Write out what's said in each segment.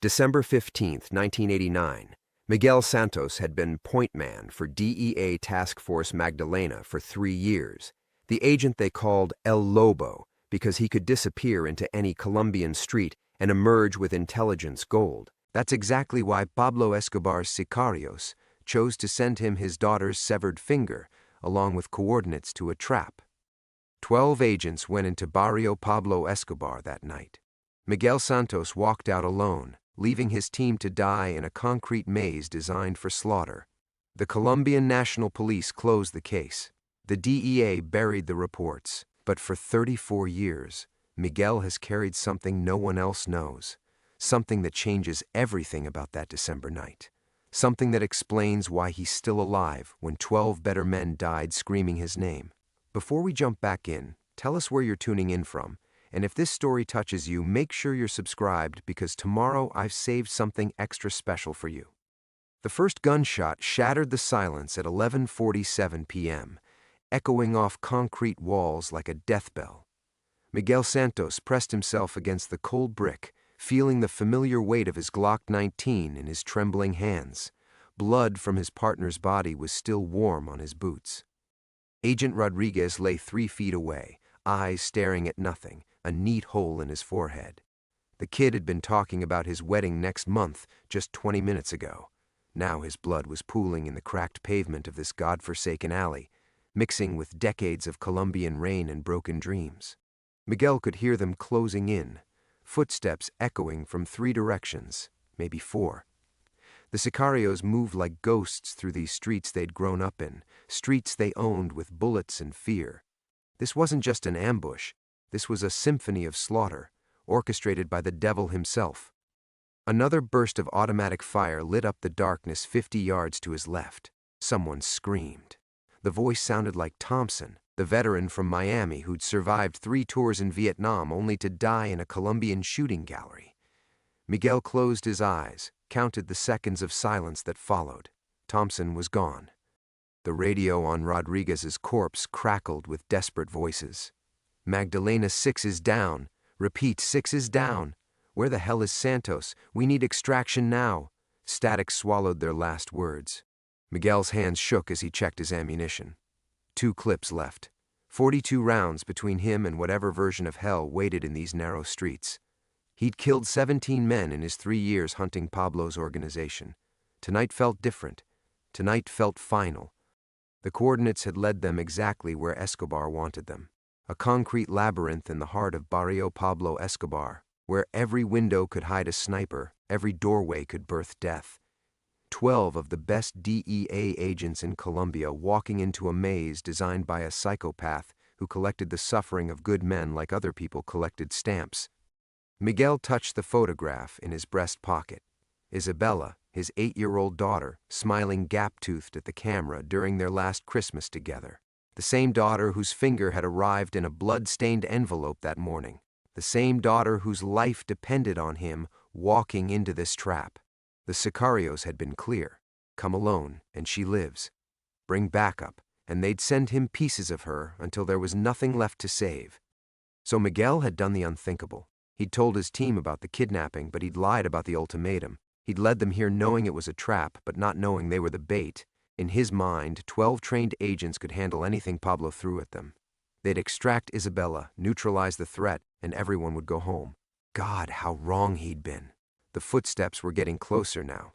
December 15, 1989. Miguel Santos had been point man for DEA Task Force Magdalena for 3 years, the agent they called El Lobo because he could disappear into any Colombian street and emerge with intelligence gold. That's exactly why Pablo Escobar's sicarios chose to send him his daughter's severed finger, along with coordinates to a trap. 12 agents went into Barrio Pablo Escobar that night. Miguel Santos walked out alone, leaving his team to die in a concrete maze designed for slaughter. The Colombian National Police closed the case. The DEA buried the reports. But for 34 years, Miguel has carried something no one else knows. Something that changes everything about that December night. Something that explains why he's still alive when 12 better men died screaming his name. Before we jump back in, tell us where you're tuning in from. And if this story touches you, make sure you're subscribed because tomorrow I've saved something extra special for you. The first gunshot shattered the silence at 11:47 p.m., echoing off concrete walls like a death bell. Miguel Santos pressed himself against the cold brick, feeling the familiar weight of his Glock 19 in his trembling hands. Blood from his partner's body was still warm on his boots. Agent Rodriguez lay 3 feet away, eyes staring at nothing, a neat hole in his forehead. The kid had been talking about his wedding next month just 20 minutes ago. Now his blood was pooling in the cracked pavement of this godforsaken alley, mixing with decades of Colombian rain and broken dreams. Miguel could hear them closing in, footsteps echoing from 3 directions, maybe 4. The sicarios moved like ghosts through these streets they'd grown up in, streets they owned with bullets and fear. This wasn't just an ambush. This was a symphony of slaughter, orchestrated by the devil himself. Another burst of automatic fire lit up the darkness 50 yards to his left. Someone screamed. The voice sounded like Thompson, the veteran from Miami who'd survived 3 tours in Vietnam only to die in a Colombian shooting gallery. Miguel closed his eyes, counted the seconds of silence that followed. Thompson was gone. The radio on Rodriguez's corpse crackled with desperate voices. Magdalena 6 is down. Repeat, 6 is down. Where the hell is Santos? We need extraction now. Static swallowed their last words. Miguel's hands shook as he checked his ammunition. 2 clips left. 42 rounds between him and whatever version of hell waited in these narrow streets. He'd killed 17 men in his 3 years hunting Pablo's organization. Tonight felt different. Tonight felt final. The coordinates had led them exactly where Escobar wanted them. A concrete labyrinth in the heart of Barrio Pablo Escobar, where every window could hide a sniper, every doorway could birth death. 12 of the best DEA agents in Colombia walking into a maze designed by a psychopath who collected the suffering of good men like other people collected stamps. Miguel touched the photograph in his breast pocket. Isabella, his 8-year-old daughter, smiling gap-toothed at the camera during their last Christmas together. The same daughter whose finger had arrived in a blood-stained envelope that morning. The same daughter whose life depended on him walking into this trap. The sicarios had been clear. Come alone, and she lives. Bring backup, and they'd send him pieces of her until there was nothing left to save. So Miguel had done the unthinkable. He'd told his team about the kidnapping, but he'd lied about the ultimatum. He'd led them here knowing it was a trap, but not knowing they were the bait. In his mind, 12 trained agents could handle anything Pablo threw at them. They'd extract Isabella, neutralize the threat, and everyone would go home. God, how wrong he'd been. The footsteps were getting closer now.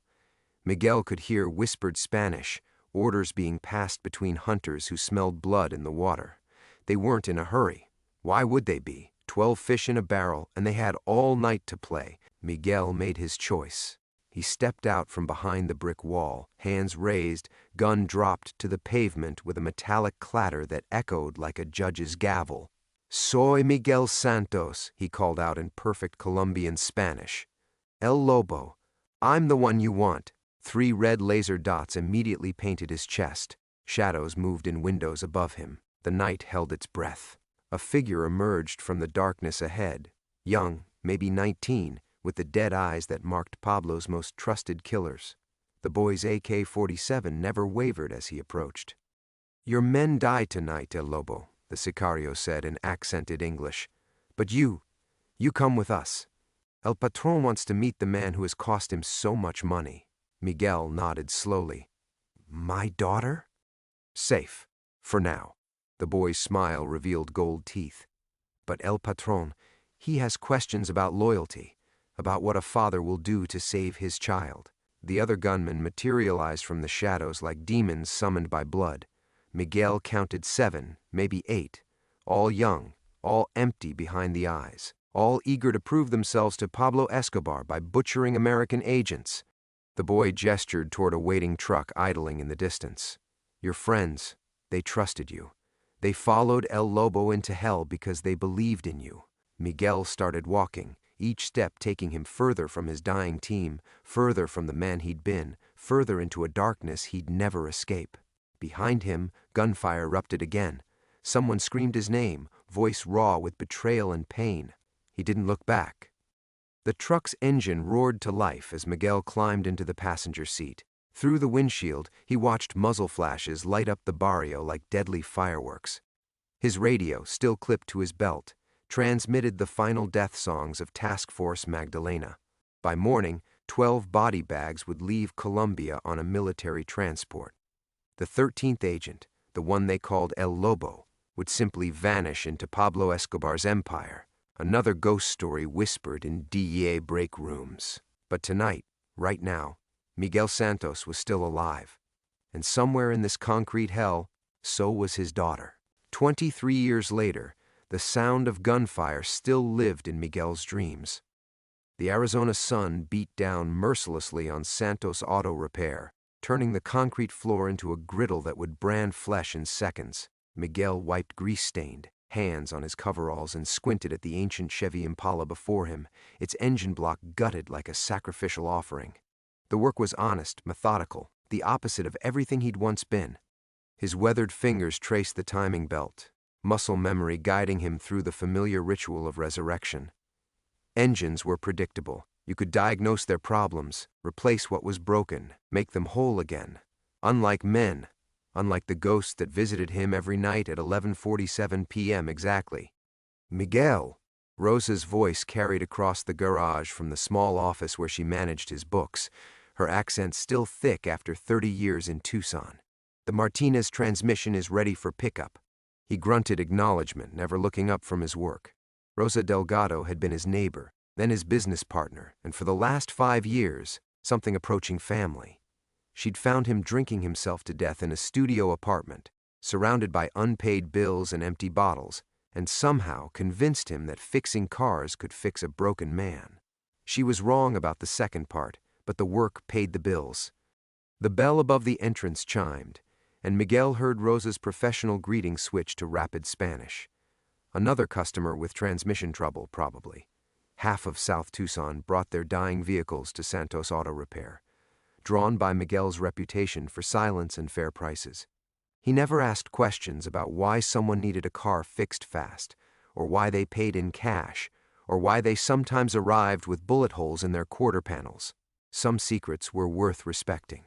Miguel could hear whispered Spanish, orders being passed between hunters who smelled blood in the water. They weren't in a hurry. Why would they be? 12 fish in a barrel, and they had all night to play. Miguel made his choice. He stepped out from behind the brick wall, hands raised, gun dropped to the pavement with a metallic clatter that echoed like a judge's gavel. Soy Miguel Santos, he called out in perfect Colombian Spanish. El Lobo, I'm the one you want. 3 red laser dots immediately painted his chest. Shadows moved in windows above him. The night held its breath. A figure emerged from the darkness ahead, young, maybe 19, with the dead eyes that marked Pablo's most trusted killers. The boy's AK-47 never wavered as he approached. Your men die tonight, El Lobo, the sicario said in accented English. But you come with us. El Patron wants to meet the man who has cost him so much money. Miguel nodded slowly. My daughter? Safe. For now. The boy's smile revealed gold teeth. But El Patron, he has questions about loyalty, about what a father will do to save his child. The other gunmen materialized from the shadows like demons summoned by blood. Miguel counted 7, maybe 8, all young, all empty behind the eyes, all eager to prove themselves to Pablo Escobar by butchering American agents. The boy gestured toward a waiting truck idling in the distance. Your friends, they trusted you. They followed El Lobo into hell because they believed in you. Miguel started walking, each step taking him further from his dying team, further from the man he'd been, further into a darkness he'd never escape. Behind him, gunfire erupted again. Someone screamed his name, voice raw with betrayal and pain. He didn't look back. The truck's engine roared to life as Miguel climbed into the passenger seat. Through the windshield, he watched muzzle flashes light up the barrio like deadly fireworks. His radio, still clipped to his belt, transmitted the final death songs of Task Force Magdalena. By morning, 12 body bags would leave Colombia on a military transport. The 13th agent, the one they called El Lobo, would simply vanish into Pablo Escobar's empire. Another ghost story whispered in DEA break rooms. But tonight, right now, Miguel Santos was still alive. And somewhere in this concrete hell, so was his daughter. 23 years later, the sound of gunfire still lived in Miguel's dreams. The Arizona sun beat down mercilessly on Santos Auto Repair, turning the concrete floor into a griddle that would brand flesh in seconds. Miguel wiped grease-stained hands on his coveralls and squinted at the ancient Chevy Impala before him, its engine block gutted like a sacrificial offering. The work was honest, methodical, the opposite of everything he'd once been. His weathered fingers traced the timing belt, muscle memory guiding him through the familiar ritual of resurrection. Engines were predictable. You could diagnose their problems, replace what was broken, make them whole again. Unlike men, unlike the ghosts that visited him every night at 11:47 p.m. exactly. Miguel! Rosa's voice carried across the garage from the small office where she managed his books, her accent still thick after 30 years in Tucson. The Martinez transmission is ready for pickup. He grunted acknowledgement, never looking up from his work. Rosa Delgado had been his neighbor, then his business partner, and for the last 5 years, something approaching family. She'd found him drinking himself to death in a studio apartment, surrounded by unpaid bills and empty bottles, and somehow convinced him that fixing cars could fix a broken man. She was wrong about the second part, but the work paid the bills. The bell above the entrance chimed, and Miguel heard Rosa's professional greeting switch to rapid Spanish. Another customer with transmission trouble, probably. Half of South Tucson brought their dying vehicles to Santos Auto Repair, drawn by Miguel's reputation for silence and fair prices. He never asked questions about why someone needed a car fixed fast, or why they paid in cash, or why they sometimes arrived with bullet holes in their quarter panels. Some secrets were worth respecting.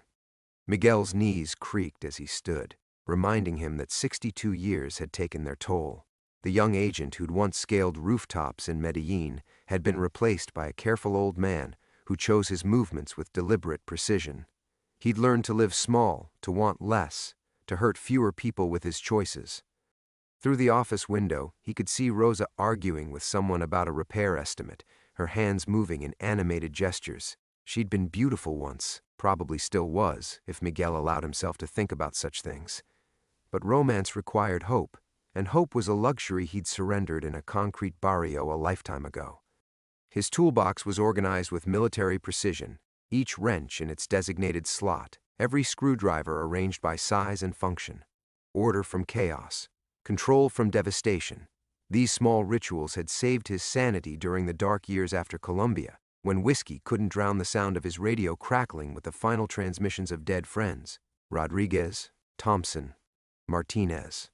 Miguel's knees creaked as he stood, reminding him that 62 years had taken their toll. The young agent who'd once scaled rooftops in Medellin had been replaced by a careful old man who chose his movements with deliberate precision. He'd learned to live small, to want less, to hurt fewer people with his choices. Through the office window, he could see Rosa arguing with someone about a repair estimate, her hands moving in animated gestures. She'd been beautiful once, probably still was, if Miguel allowed himself to think about such things. But romance required hope, and hope was a luxury he'd surrendered in a concrete barrio a lifetime ago. His toolbox was organized with military precision, each wrench in its designated slot, every screwdriver arranged by size and function. Order from chaos, control from devastation. These small rituals had saved his sanity during the dark years after Colombia, when whiskey couldn't drown the sound of his radio crackling with the final transmissions of dead friends. Rodriguez, Thompson, Martinez.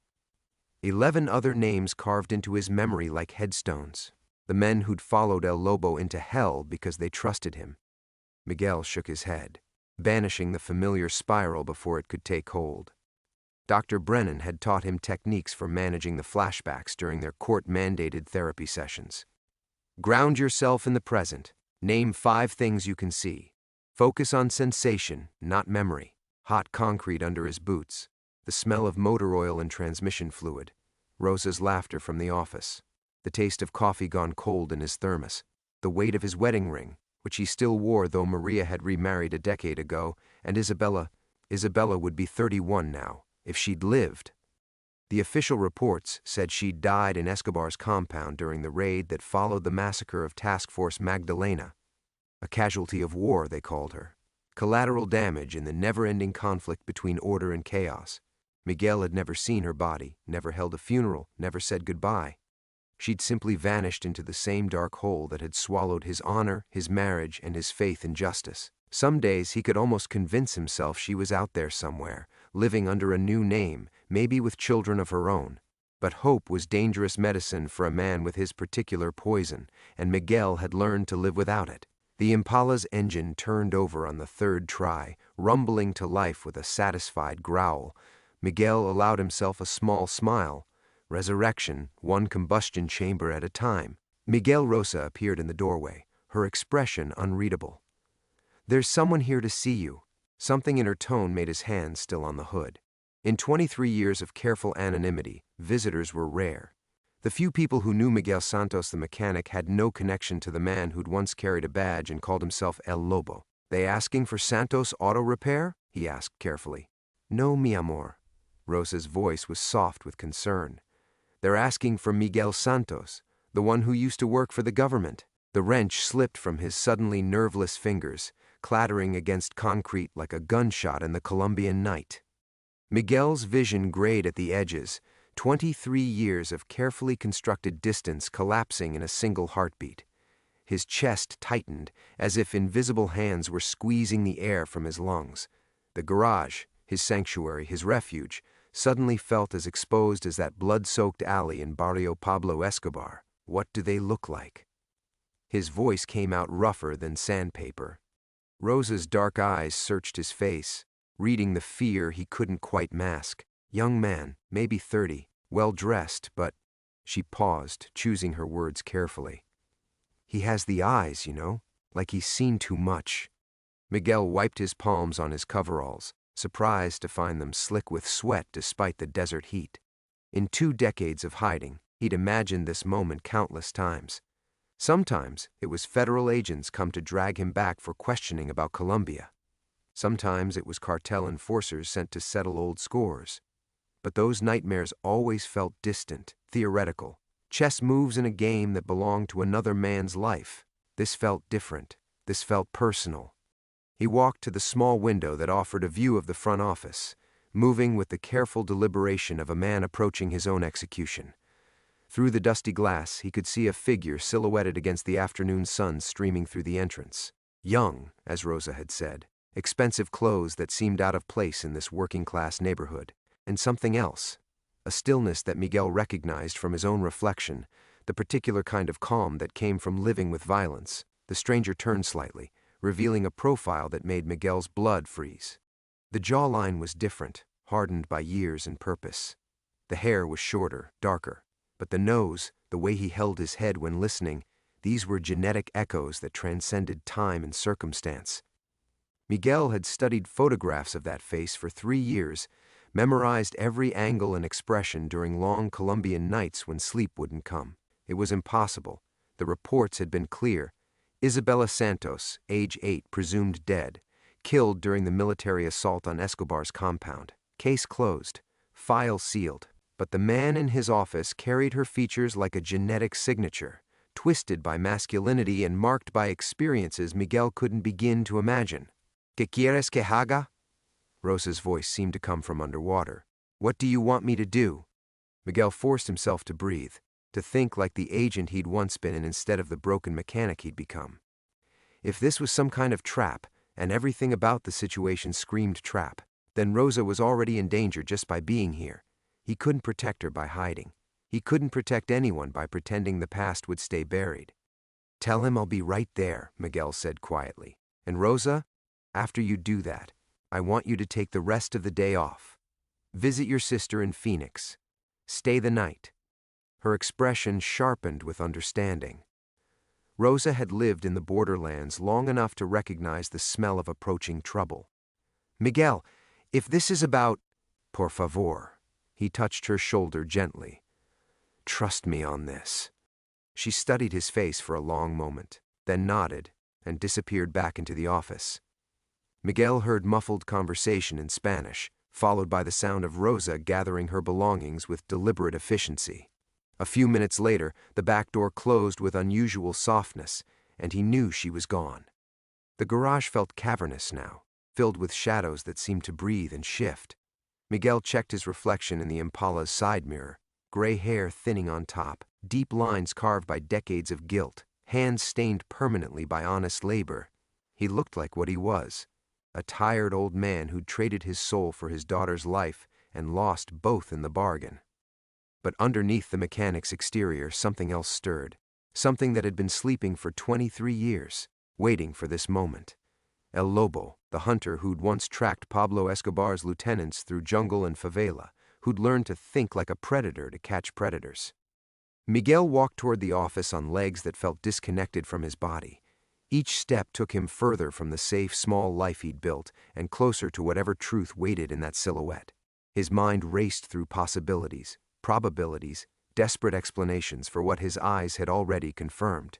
11 other names carved into his memory like headstones. The men who'd followed El Lobo into hell because they trusted him. Miguel shook his head, banishing the familiar spiral before it could take hold. Dr. Brennan had taught him techniques for managing the flashbacks during their court-mandated therapy sessions. Ground yourself in the present. Name 5 things you can see. Focus on sensation, not memory. Hot concrete under his boots. The smell of motor oil and transmission fluid. Rosa's laughter from the office. The taste of coffee gone cold in his thermos. The weight of his wedding ring, which he still wore though Maria had remarried a decade ago, and Isabella would be 31 now, if she'd lived. The official reports said she'd died in Escobar's compound during the raid that followed the massacre of Task Force Magdalena. A casualty of war, they called her. Collateral damage in the never-ending conflict between order and chaos. Miguel had never seen her body, never held a funeral, never said goodbye. She'd simply vanished into the same dark hole that had swallowed his honor, his marriage, and his faith in justice. Some days he could almost convince himself she was out there somewhere, living under a new name, maybe with children of her own. But hope was dangerous medicine for a man with his particular poison, and Miguel had learned to live without it. The Impala's engine turned over on the 3rd try, rumbling to life with a satisfied growl. Miguel allowed himself a small smile. Resurrection, one combustion chamber at a time. Miguel Rosa appeared in the doorway, her expression unreadable. "There's someone here to see you." Something in her tone made his hand still on the hood. In 23 years of careful anonymity, visitors were rare. The few people who knew Miguel Santos the mechanic had no connection to the man who'd once carried a badge and called himself El Lobo. "They asking for Santos Auto Repair?" he asked carefully. "No, mi amor." Rosa's voice was soft with concern. "They're asking for Miguel Santos, the one who used to work for the government." The wrench slipped from his suddenly nerveless fingers, clattering against concrete like a gunshot in the Colombian night. Miguel's vision grayed at the edges, 23 years of carefully constructed distance collapsing in a single heartbeat. His chest tightened, as if invisible hands were squeezing the air from his lungs. The garage, his sanctuary, his refuge, suddenly felt as exposed as that blood-soaked alley in Barrio Pablo Escobar. "What do they look like?" His voice came out rougher than sandpaper. Rosa's dark eyes searched his face, reading the fear he couldn't quite mask. Young man, maybe 30, well-dressed, but... She paused, choosing her words carefully. "He has the eyes, you know, like he's seen too much." Miguel wiped his palms on his coveralls, surprised to find them slick with sweat despite the desert heat. In 2 decades of hiding, he'd imagined this moment countless times. Sometimes it was federal agents come to drag him back for questioning about Colombia. Sometimes it was cartel enforcers sent to settle old scores. But those nightmares always felt distant, theoretical, chess moves in a game that belonged to another man's life. This felt different. This felt personal. He walked to the small window that offered a view of the front office, moving with the careful deliberation of a man approaching his own execution. Through the dusty glass, he could see a figure silhouetted against the afternoon sun streaming through the entrance. Young, as Rosa had said, expensive clothes that seemed out of place in this working-class neighborhood, and something else, a stillness that Miguel recognized from his own reflection, the particular kind of calm that came from living with violence. The stranger turned slightly, revealing a profile that made Miguel's blood freeze. The jawline was different, hardened by years and purpose. The hair was shorter, darker, but the nose, the way he held his head when listening, these were genetic echoes that transcended time and circumstance. Miguel had studied photographs of that face for 3 years, memorized every angle and expression during long Colombian nights when sleep wouldn't come. It was impossible. The reports had been clear. Isabella Santos, age 8, presumed dead, killed during the military assault on Escobar's compound. Case closed, file sealed. But the man in his office carried her features like a genetic signature, twisted by masculinity and marked by experiences Miguel couldn't begin to imagine. "¿Qué quieres que haga?" Rosa's voice seemed to come from underwater. "What do you want me to do?" Miguel forced himself to breathe, to think like the agent he'd once been and instead of the broken mechanic he'd become. If this was some kind of trap, and everything about the situation screamed trap, then Rosa was already in danger just by being here. He couldn't protect her by hiding. He couldn't protect anyone by pretending the past would stay buried. "Tell him I'll be right there," Miguel said quietly. "And Rosa, after you do that, I want you to take the rest of the day off. Visit your sister in Phoenix. Stay the night." Her expression sharpened with understanding. Rosa had lived in the borderlands long enough to recognize the smell of approaching trouble. "Miguel, if this is about—" "Por favor." He touched her shoulder gently. "Trust me on this." She studied his face for a long moment, then nodded and disappeared back into the office. Miguel heard muffled conversation in Spanish, followed by the sound of Rosa gathering her belongings with deliberate efficiency. A few minutes later, the back door closed with unusual softness, and he knew she was gone. The garage felt cavernous now, filled with shadows that seemed to breathe and shift. Miguel checked his reflection in the Impala's side mirror, gray hair thinning on top, deep lines carved by decades of guilt, hands stained permanently by honest labor. He looked like what he was, a tired old man who'd traded his soul for his daughter's life and lost both in the bargain. But underneath the mechanic's exterior, something else stirred, something that had been sleeping for 23 years, waiting for this moment. El Lobo, the hunter who'd once tracked Pablo Escobar's lieutenants through jungle and favela, who'd learned to think like a predator to catch predators. Miguel walked toward the office on legs that felt disconnected from his body. Each step took him further from the safe, small life he'd built and closer to whatever truth waited in that silhouette. His mind raced through possibilities, probabilities, desperate explanations for what his eyes had already confirmed.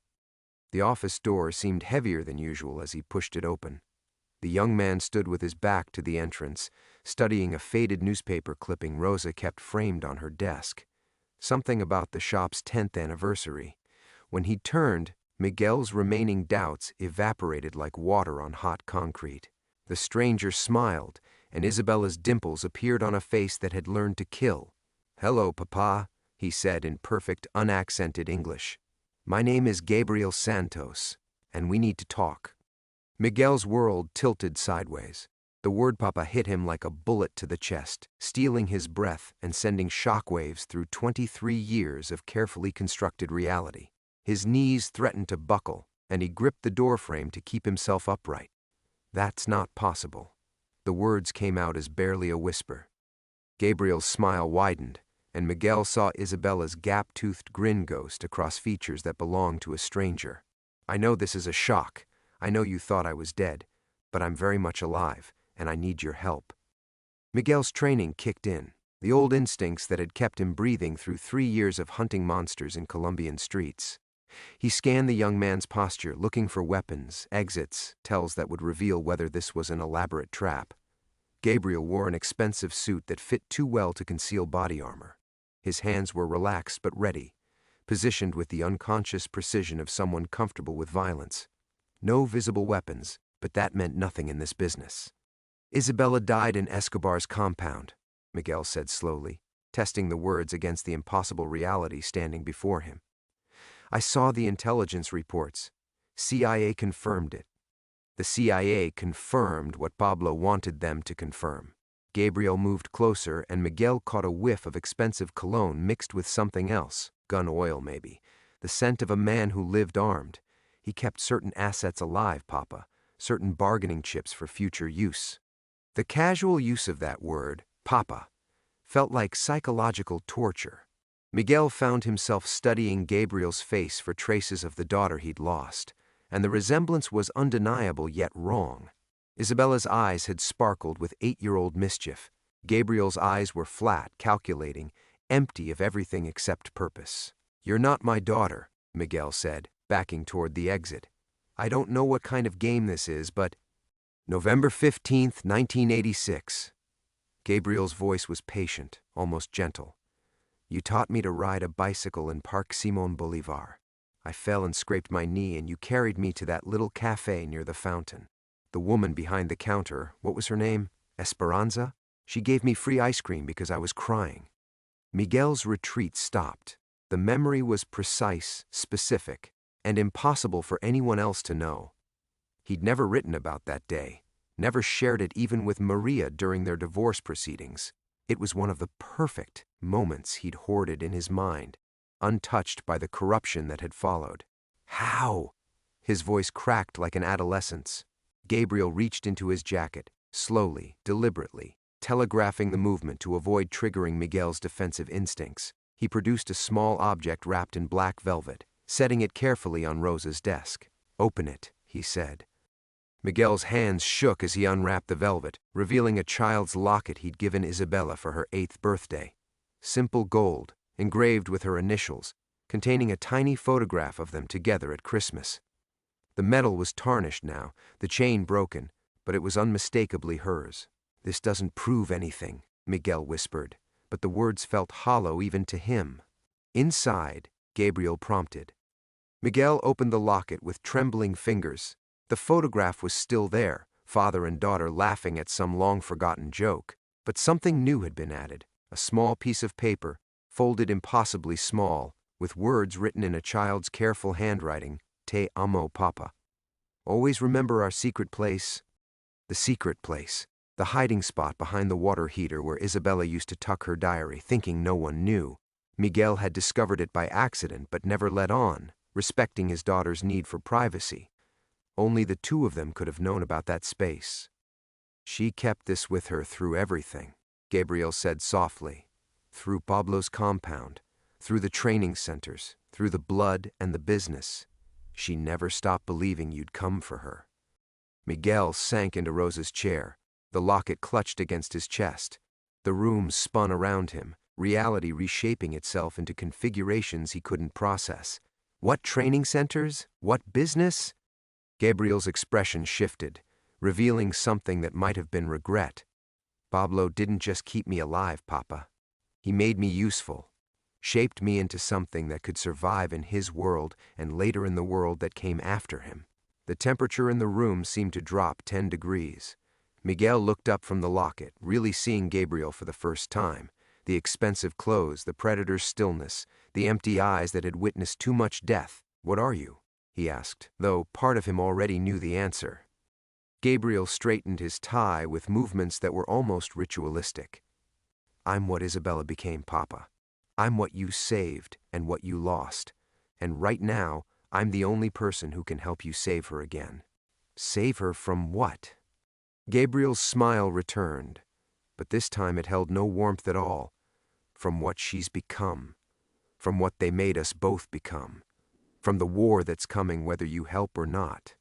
The office door seemed heavier than usual as he pushed it open. The young man stood with his back to the entrance, studying a faded newspaper clipping Rosa kept framed on her desk. Something about the shop's 10th anniversary. When he turned, Miguel's remaining doubts evaporated like water on hot concrete. The stranger smiled, and Isabella's dimples appeared on a face that had learned to kill. "Hello, Papa," he said in perfect, unaccented English. "My name is Gabriel Santos, and we need to talk." Miguel's world tilted sideways. The word Papa hit him like a bullet to the chest, stealing his breath and sending shockwaves through 23 years of carefully constructed reality. His knees threatened to buckle, and he gripped the doorframe to keep himself upright. "That's not possible." The words came out as barely a whisper. Gabriel's smile widened, and Miguel saw Isabella's gap-toothed grin ghost across features that belonged to a stranger. "I know this is a shock. I know you thought I was dead, but I'm very much alive, and I need your help." Miguel's training kicked in, the old instincts that had kept him breathing through 3 years of hunting monsters in Colombian streets. He scanned the young man's posture, looking for weapons, exits, tells that would reveal whether this was an elaborate trap. Gabriel wore an expensive suit that fit too well to conceal body armor. His hands were relaxed but ready, positioned with the unconscious precision of someone comfortable with violence. No visible weapons, but that meant nothing in this business. "Isabella died in Escobar's compound," Miguel said slowly, testing the words against the impossible reality standing before him. "I saw the intelligence reports. CIA confirmed it. The CIA confirmed what Pablo wanted them to confirm." Gabriel moved closer, and Miguel caught a whiff of expensive cologne mixed with something else, gun oil maybe, the scent of a man who lived armed. He kept certain assets alive, Papa, certain bargaining chips for future use. The casual use of that word, Papa, felt like psychological torture. Miguel found himself studying Gabriel's face for traces of the daughter he'd lost, and the resemblance was undeniable yet wrong. Isabella's eyes had sparkled with 8-year-old mischief. Gabriel's eyes were flat, calculating, empty of everything except purpose. "You're not my daughter," Miguel said, backing toward the exit. "I don't know what kind of game this is, but—" "November 15th, 1986. Gabriel's voice was patient, almost gentle. "You taught me to ride a bicycle in Park Simon Bolivar. I fell and scraped my knee, and you carried me to that little cafe near the fountain. The woman behind the counter, what was her name? Esperanza? She gave me free ice cream because I was crying." Miguel's retreat stopped. The memory was precise, specific, and impossible for anyone else to know. He'd never written about that day, never shared it even with Maria during their divorce proceedings. It was one of the perfect moments he'd hoarded in his mind, untouched by the corruption that had followed. "How?" His voice cracked like an adolescent's. Gabriel reached into his jacket, slowly, deliberately, telegraphing the movement to avoid triggering Miguel's defensive instincts. He produced a small object wrapped in black velvet. setting it carefully on Rosa's desk. "Open it," he said. Miguel's hands shook as he unwrapped the velvet, revealing a child's locket he'd given Isabella for her 8th birthday. Simple gold, engraved with her initials, containing a tiny photograph of them together at Christmas. The metal was tarnished now, the chain broken, but it was unmistakably hers. "This doesn't prove anything," Miguel whispered, but the words felt hollow even to him. "Inside," Gabriel prompted. Miguel opened the locket with trembling fingers. The photograph was still there, father and daughter laughing at some long-forgotten joke. But something new had been added, a small piece of paper, folded impossibly small, with words written in a child's careful handwriting, "Te amo, Papa." "Always remember our secret place." The secret place, the hiding spot behind the water heater where Isabella used to tuck her diary, thinking no one knew. Miguel had discovered it by accident but never let on, respecting his daughter's need for privacy. Only the two of them could have known about that space. "She kept this with her through everything," Gabriel said softly. "Through Pablo's compound, through the training centers, through the blood and the business. She never stopped believing you'd come for her." Miguel sank into Rosa's chair, the locket clutched against his chest. The room spun around him, reality reshaping itself into configurations he couldn't process. What training centers? What business? Gabriel's expression shifted, revealing something that might have been regret. "Pablo didn't just keep me alive, Papa. He made me useful, shaped me into something that could survive in his world and later in the world that came after him." The temperature in the room seemed to drop 10 degrees. Miguel looked up from the locket, really seeing Gabriel for the first time. The expensive clothes, the predator's stillness, the empty eyes that had witnessed too much death. "What are you?" he asked, though part of him already knew the answer. Gabriel straightened his tie with movements that were almost ritualistic. "I'm what Isabella became, Papa. I'm what you saved and what you lost. And right now, I'm the only person who can help you save her again." "Save her from what?" Gabriel's smile returned, but this time it held no warmth at all. "From what she's become. From what they made us both become. From the war that's coming whether you help or not."